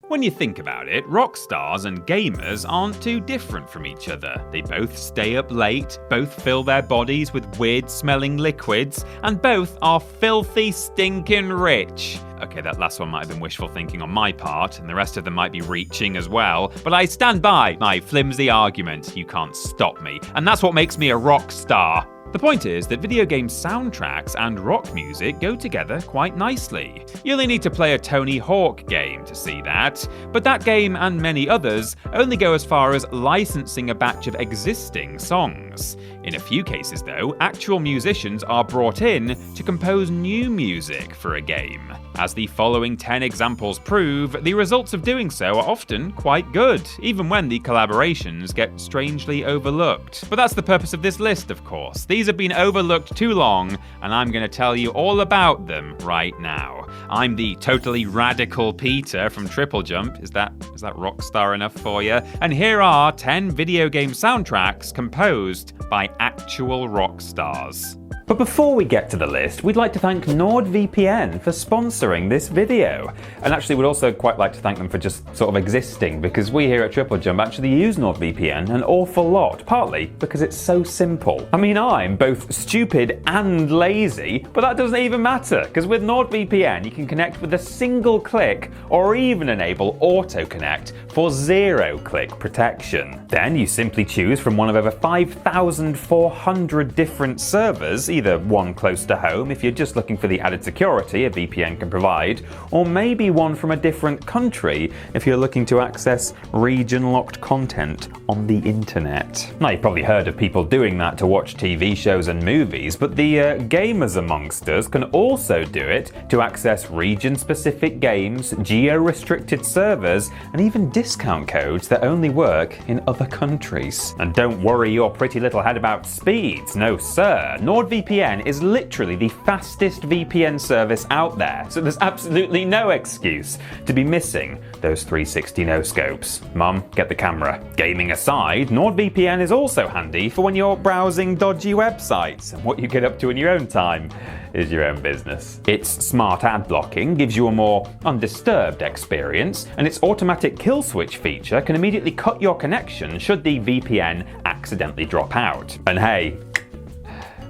When you think about it, rock stars and gamers aren't too different from each other. They both stay up late, both fill their bodies with weird-smelling liquids, and both are filthy, stinking rich. Okay, that last one might have been wishful thinking on my part, and the rest of them might be reaching as well, but I stand by my flimsy argument. You can't stop me, and that's what makes me a rock star. The point is that video game soundtracks and rock music go together quite nicely. You only need to play a Tony Hawk game to see that, but that game and many others only go as far as licensing a batch of existing songs. In a few cases though, actual musicians are brought in to compose new music for a game. As the following 10 examples prove, the results of doing so are often quite good, even when the collaborations get strangely overlooked. But that's the purpose of this list, of course. These have been overlooked too long, and I'm going to tell you all about them right now. I'm the totally radical Peter from TripleJump. Is that Rockstar enough for you? And here are 10 video game soundtracks composed by actual rock stars. But before we get to the list, we'd like to thank NordVPN for sponsoring this video. And actually, we'd also quite like to thank them for just sort of existing, because we here at TripleJump actually use NordVPN an awful lot, partly because it's so simple. I mean, I'm both stupid and lazy, but that doesn't even matter, because with NordVPN, you can connect with a single click or even enable auto-connect for zero-click protection. Then you simply choose from one of over 5,400 different servers, either one close to home if you're just looking for the added security a VPN can provide, or maybe one from a different country if you're looking to access region-locked content on the internet. Now, you've probably heard of people doing that to watch TV shows and movies, but the gamers amongst us can also do it to access region-specific games, geo-restricted servers, and even discount codes that only work in other countries. And don't worry your pretty little head about speeds. No, sir. NordVPN is literally the fastest VPN service out there, so there's absolutely no excuse to be missing those 360 no-scopes. Mum, get the camera. Gaming aside, NordVPN is also handy for when you're browsing dodgy websites, and what you get up to in your own time is your own business. Its smart ad blocking gives you a more undisturbed experience, and its automatic kill switch feature can immediately cut your connection should the VPN accidentally drop out. And hey,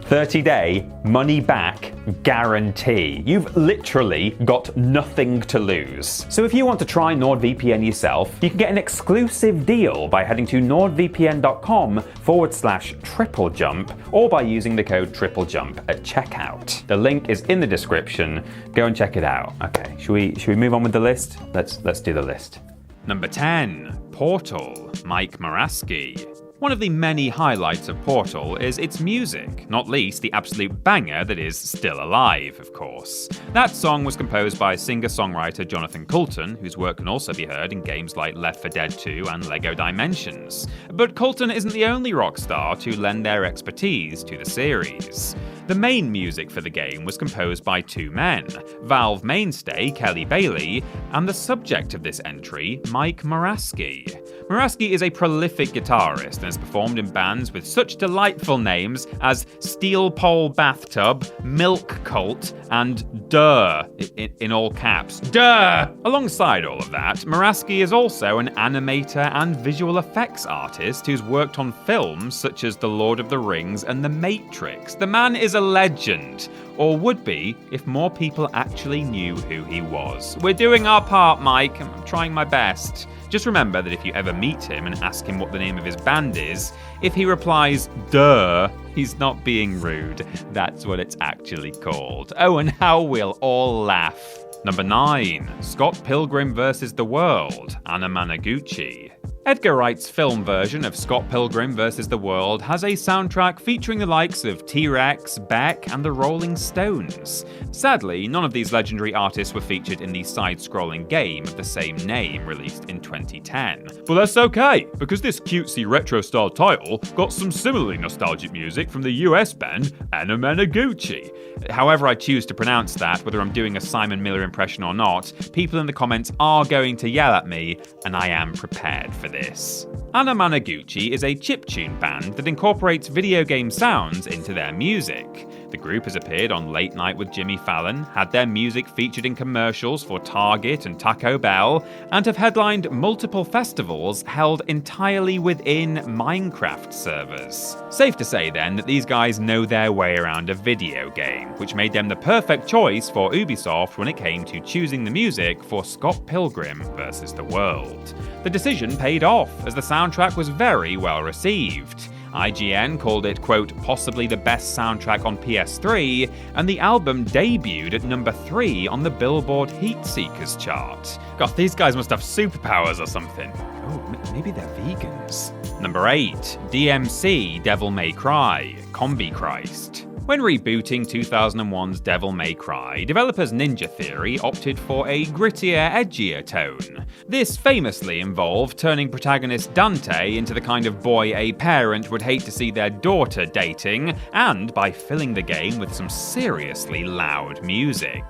30-day money-back guarantee. You've literally got nothing to lose. So if you want to try NordVPN yourself, you can get an exclusive deal by heading to nordvpn.com/TripleJump or by using the code TripleJump at checkout. The link is in the description. Go and check it out. Okay, should we move on with the list? Let's do the list. Number 10, Portal, Mike Moraski. One of the many highlights of Portal is its music, not least the absolute banger that is Still Alive, of course. That song was composed by singer-songwriter Jonathan Coulton, whose work can also be heard in games like Left 4 Dead 2 and LEGO Dimensions. But Coulton isn't the only rock star to lend their expertise to the series. The main music for the game was composed by two men, Valve mainstay Kelly Bailey, and the subject of this entry, Mike Moraski. Moraski is a prolific guitarist and has performed in bands with such delightful names as Steel Pole Bathtub, Milk Cult, and Durr, in all caps. Durr! Alongside all of that, Moraski is also an animator and visual effects artist who's worked on films such as The Lord of the Rings and The Matrix. The man is a legend, or would be if more people actually knew who he was. We're doing our part, Mike. I'm trying my best. Just remember that if you ever meet him and ask him what the name of his band is, if he replies, duh, he's not being rude. That's what it's actually called. Oh, and how we'll all laugh. Number 9, Scott Pilgrim vs. the World, Anna Managuchi. Edgar Wright's film version of Scott Pilgrim vs. the World has a soundtrack featuring the likes of T-Rex, Beck, and the Rolling Stones. Sadly, none of these legendary artists were featured in the side-scrolling game of the same name released in 2010. But that's okay, because this cutesy retro-style title got some similarly nostalgic music from the US band Anna Managuchi. However I choose to pronounce that, whether I'm doing a Simon Miller impression or not, people in the comments are going to yell at me, and I am prepared for this. Anna Managuchi is a chiptune band that incorporates video game sounds into their music. The group has appeared on Late Night with Jimmy Fallon, had their music featured in commercials for Target and Taco Bell, and have headlined multiple festivals held entirely within Minecraft servers. Safe to say then that these guys know their way around a video game, which made them the perfect choice for Ubisoft when it came to choosing the music for Scott Pilgrim vs. the World. The decision paid off, as the soundtrack was very well received. IGN called it, quote, possibly the best soundtrack on PS3, and the album debuted at number 3 on the Billboard Heatseekers chart. God, these guys must have superpowers or something. Oh, maybe they're vegans. Number 8, DMC Devil May Cry, Combi Christ. When rebooting 2001's Devil May Cry, developers Ninja Theory opted for a grittier, edgier tone. This famously involved turning protagonist Dante into the kind of boy a parent would hate to see their daughter dating, and by filling the game with some seriously loud music.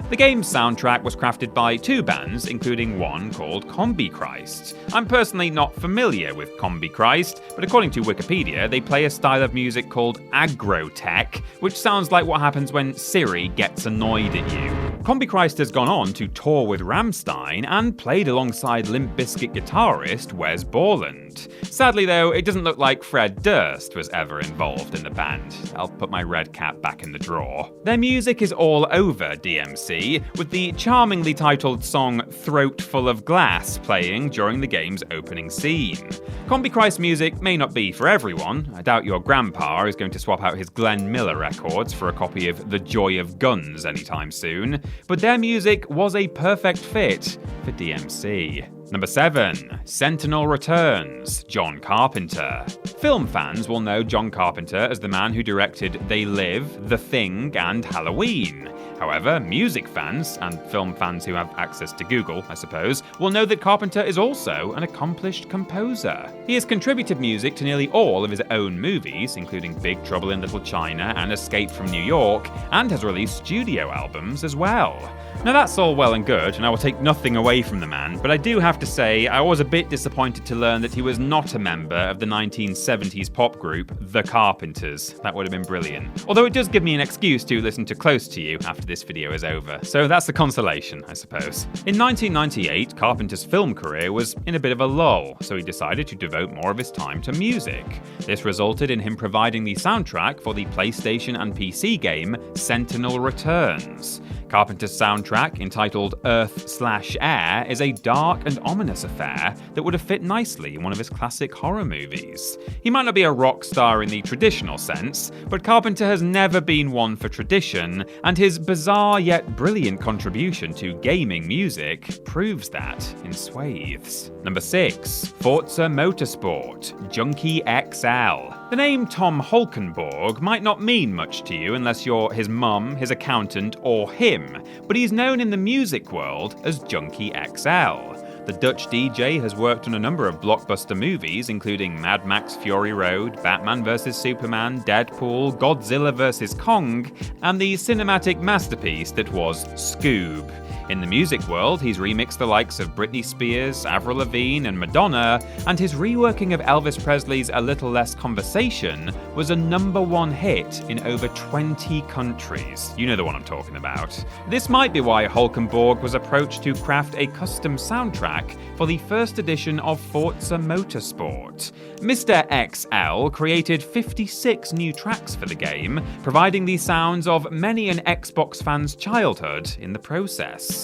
The game's soundtrack was crafted by 2 bands, including one called Combi Christ. I'm personally not familiar with Combi Christ, but according to Wikipedia, they play a style of music called agro-tech, which sounds like what happens when Siri gets annoyed at you. Combi Christ has gone on to tour with Rammstein and played alongside Limp Bizkit guitarist Wes Borland. Sadly though, it doesn't look like Fred Durst was ever involved in the band. I'll put my red cap back in the drawer. Their music is all over DMC, with the charmingly titled song Throat Full of Glass playing during the game's opening scene. Combi Christ music may not be for everyone. I doubt your grandpa is going to swap out his Glenn Miller records for a copy of The Joy of Guns anytime soon, but their music was a perfect fit for DMC. Number 7, Sentinel Returns, John Carpenter. Film fans will know John Carpenter as the man who directed They Live, The Thing, and Halloween. However, music fans, and film fans who have access to Google, I suppose, will know that Carpenter is also an accomplished composer. He has contributed music to nearly all of his own movies, including Big Trouble in Little China and Escape from New York, and has released studio albums as well. Now that's all well and good, and I will take nothing away from the man, but I do have to say I was a bit disappointed to learn that he was not a member of the 1970s pop group The Carpenters. That would have been brilliant. Although it does give me an excuse to listen to Close to You after this video is over, so that's the consolation, I suppose. In 1998, Carpenter's film career was in a bit of a lull, so he decided to devote more of his time to music. This resulted in him providing the soundtrack for the PlayStation and PC game Sentinel Returns. Carpenter's soundtrack, entitled Earth/Air, is a dark and ominous affair that would have fit nicely in one of his classic horror movies. He might not be a rock star in the traditional sense, but Carpenter has never been one for tradition, and his bizarre yet brilliant contribution to gaming music proves that in swathes. Number 6, Forza Motorsport, Junkie XL. The name Tom Holkenborg might not mean much to you unless you're his mum, his accountant, or him, but he's known in the music world as Junkie XL. The Dutch DJ has worked on a number of blockbuster movies, including Mad Max Fury Road, Batman vs Superman, Deadpool, Godzilla vs Kong, and the cinematic masterpiece that was Scoob. In the music world, he's remixed the likes of Britney Spears, Avril Lavigne, and Madonna, and his reworking of Elvis Presley's A Little Less Conversation was a #1 hit in over 20 countries. You know the one I'm talking about. This might be why Holkenborg was approached to craft a custom soundtrack for the first edition of Forza Motorsport. Mr. XL created 56 new tracks for the game, providing the sounds of many an Xbox fan's childhood in the process.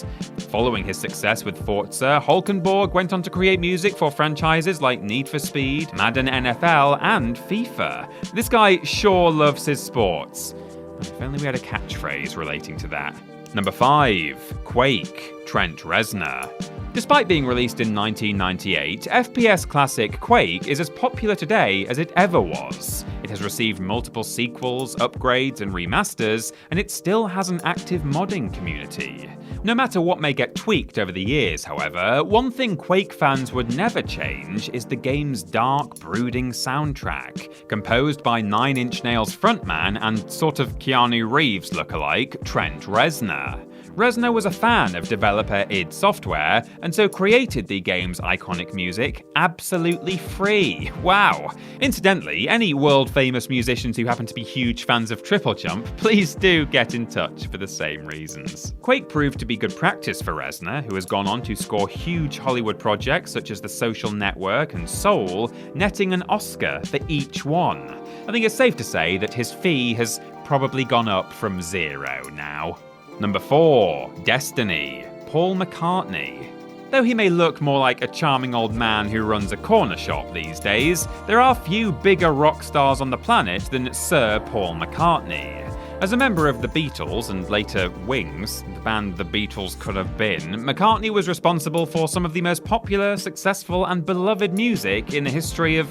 Following his success with Forza, Holkenborg went on to create music for franchises like Need for Speed, Madden NFL, and FIFA. This guy sure loves his sports. If only we had a catchphrase relating to that. Number 5, Quake, Trent Reznor. Despite being released in 1998, FPS classic Quake is as popular today as it ever was. It has received multiple sequels, upgrades, and remasters, and it still has an active modding community. No matter what may get tweaked over the years, however, one thing Quake fans would never change is the game's dark, brooding soundtrack, composed by Nine Inch Nails frontman and sort of Keanu Reeves lookalike Trent Reznor. Reznor was a fan of developer id Software, and so created the game's iconic music absolutely free. Wow! Incidentally, any world-famous musicians who happen to be huge fans of TripleJump, please do get in touch for the same reasons. Quake proved to be good practice for Reznor, who has gone on to score huge Hollywood projects such as The Social Network and Soul, netting an Oscar for each one. I think it's safe to say that his fee has probably gone up from 0 now. Number 4. Destiny. Paul McCartney. Though he may look more like a charming old man who runs a corner shop these days, there are few bigger rock stars on the planet than Sir Paul McCartney. As a member of the Beatles and later Wings, the band the Beatles could have been, McCartney was responsible for some of the most popular, successful and beloved music in the history of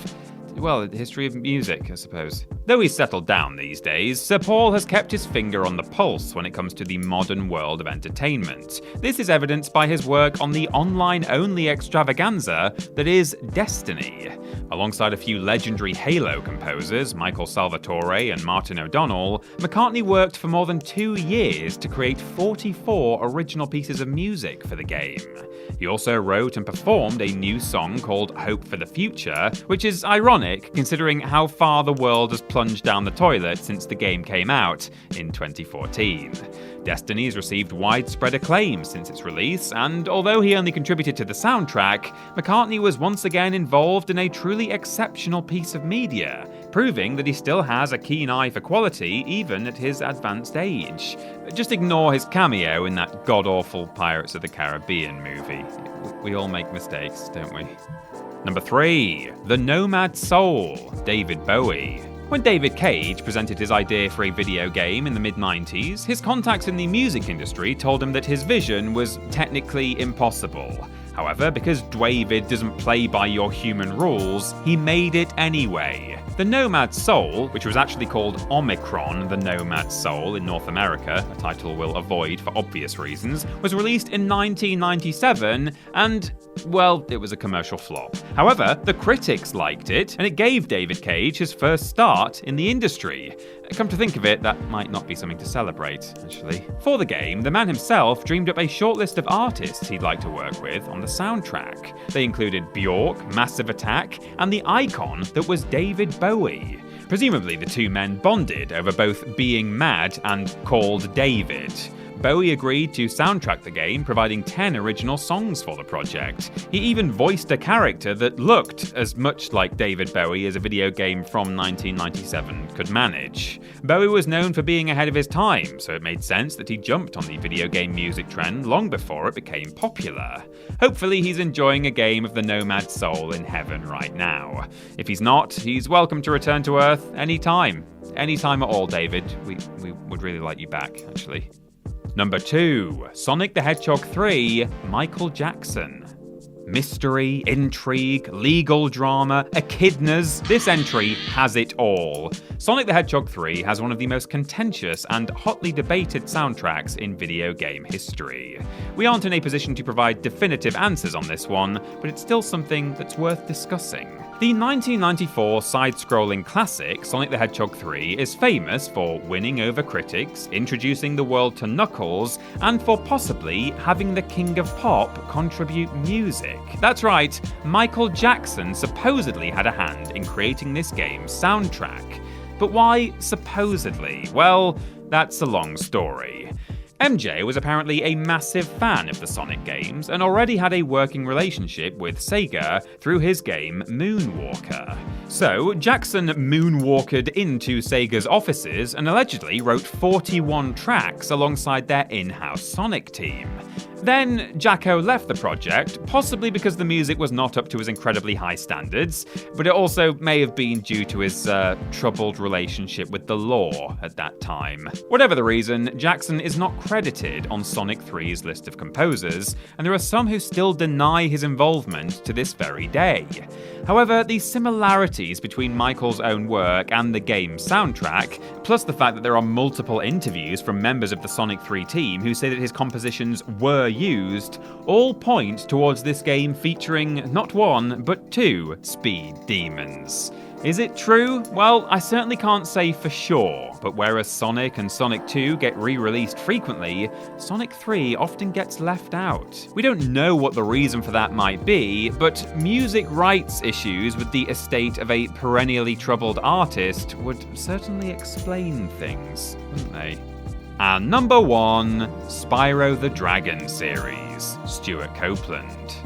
music, I suppose. Though he's settled down these days, Sir Paul has kept his finger on the pulse when it comes to the modern world of entertainment. This is evidenced by his work on the online-only extravaganza that is Destiny. Alongside a few legendary Halo composers, Michael Salvatore and Martin O'Donnell, McCartney worked for more than 2 years to create 44 original pieces of music for the game. He also wrote and performed a new song called Hope for the Future, which is ironic considering how far the world has plunged down the toilet since the game came out in 2014. Destiny has received widespread acclaim since its release, and although he only contributed to the soundtrack, McCartney was once again involved in a truly exceptional piece of media, proving that he still has a keen eye for quality even at his advanced age. Just ignore his cameo in that god-awful Pirates of the Caribbean movie. We all make mistakes, don't we? Number 3. The Nomad Soul, David Bowie. When David Cage presented his idea for a video game in the mid-90s, his contacts in the music industry told him that his vision was technically impossible. However, because David doesn't play by your human rules, he made it anyway. The Nomad Soul, which was actually called Omicron the Nomad Soul in North America, a title we'll avoid for obvious reasons, was released in 1997 and, well, it was a commercial flop. However, the critics liked it, and it gave David Cage his first start in the industry. Come to think of it, that might not be something to celebrate, actually. For the game, the man himself dreamed up a short list of artists he'd like to work with on the soundtrack. They included Bjork, Massive Attack, and the icon that was David Bowie. Presumably, the two men bonded over both being mad and called David. Bowie agreed to soundtrack the game, providing 10 original songs for the project. He even voiced a character that looked as much like David Bowie as a video game from 1997 could manage. Bowie was known for being ahead of his time, so it made sense that he jumped on the video game music trend long before it became popular. Hopefully he's enjoying a game of the Nomad Soul in heaven right now. If he's not, he's welcome to return to Earth anytime. Anytime at all, David. We would really like you back, actually. Number 2. Sonic the Hedgehog 3, Michael Jackson. Mystery, intrigue, legal drama, echidnas, this entry has it all. Sonic the Hedgehog 3 has one of the most contentious and hotly debated soundtracks in video game history. We aren't in a position to provide definitive answers on this one, but it's still something that's worth discussing. The 1994 side-scrolling classic, Sonic the Hedgehog 3, is famous for winning over critics, introducing the world to Knuckles, and for possibly having the King of Pop contribute music. That's right, Michael Jackson supposedly had a hand in creating this game's soundtrack. But why supposedly? Well, that's a long story. MJ was apparently a massive fan of the Sonic games and already had a working relationship with Sega through his game Moonwalker. So, Jackson moonwalked into Sega's offices and allegedly wrote 41 tracks alongside their in-house Sonic team. Then, Jacko left the project, possibly because the music was not up to his incredibly high standards, but it also may have been due to his troubled relationship with the law at that time. Whatever the reason, Jackson is not credited on Sonic 3's list of composers, and there are some who still deny his involvement to this very day. However, the similarities between Michael's own work and the game's soundtrack, plus the fact that there are multiple interviews from members of the Sonic 3 team who say that his compositions were used, all point towards this game featuring not one, but two speed demons. Is it true? Well, I certainly can't say for sure, but whereas Sonic and Sonic 2 get re-released frequently, Sonic 3 often gets left out. We don't know what the reason for that might be, but music rights issues with the estate of a perennially troubled artist would certainly explain things, wouldn't they? And number 1, Spyro the Dragon series, Stewart Copeland.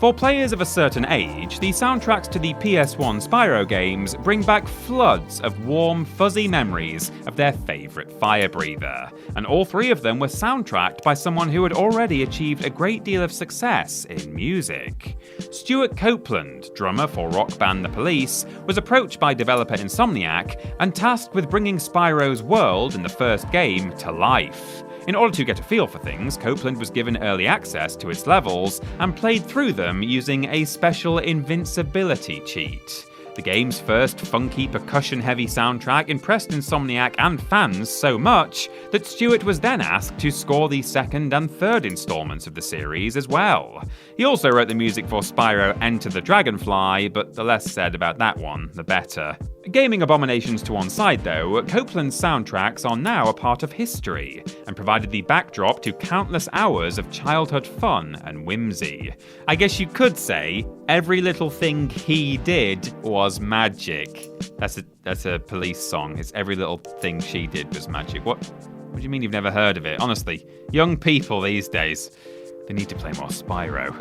For players of a certain age, the soundtracks to the PS1 Spyro games bring back floods of warm, fuzzy memories of their favourite fire breather, and all 3 of them were soundtracked by someone who had already achieved a great deal of success in music. Stewart Copeland, drummer for rock band The Police, was approached by developer Insomniac and tasked with bringing Spyro's world in the first game to life. In order to get a feel for things, Copeland was given early access to its levels and played through them using a special invincibility cheat. The game's first funky percussion-heavy soundtrack impressed Insomniac and fans so much that Stewart was then asked to score the second and third installments of the series as well. He also wrote the music for Spyro Enter the Dragonfly, but the less said about that one, the better. Gaming abominations to one side though, Copeland's soundtracks are now a part of history, and provided the backdrop to countless hours of childhood fun and whimsy. I guess you could say, every little thing he did was magic. That's a Police song. It's every little thing she did was magic. What do you mean you've never heard of it? Honestly, young people these days, they need to play more Spyro.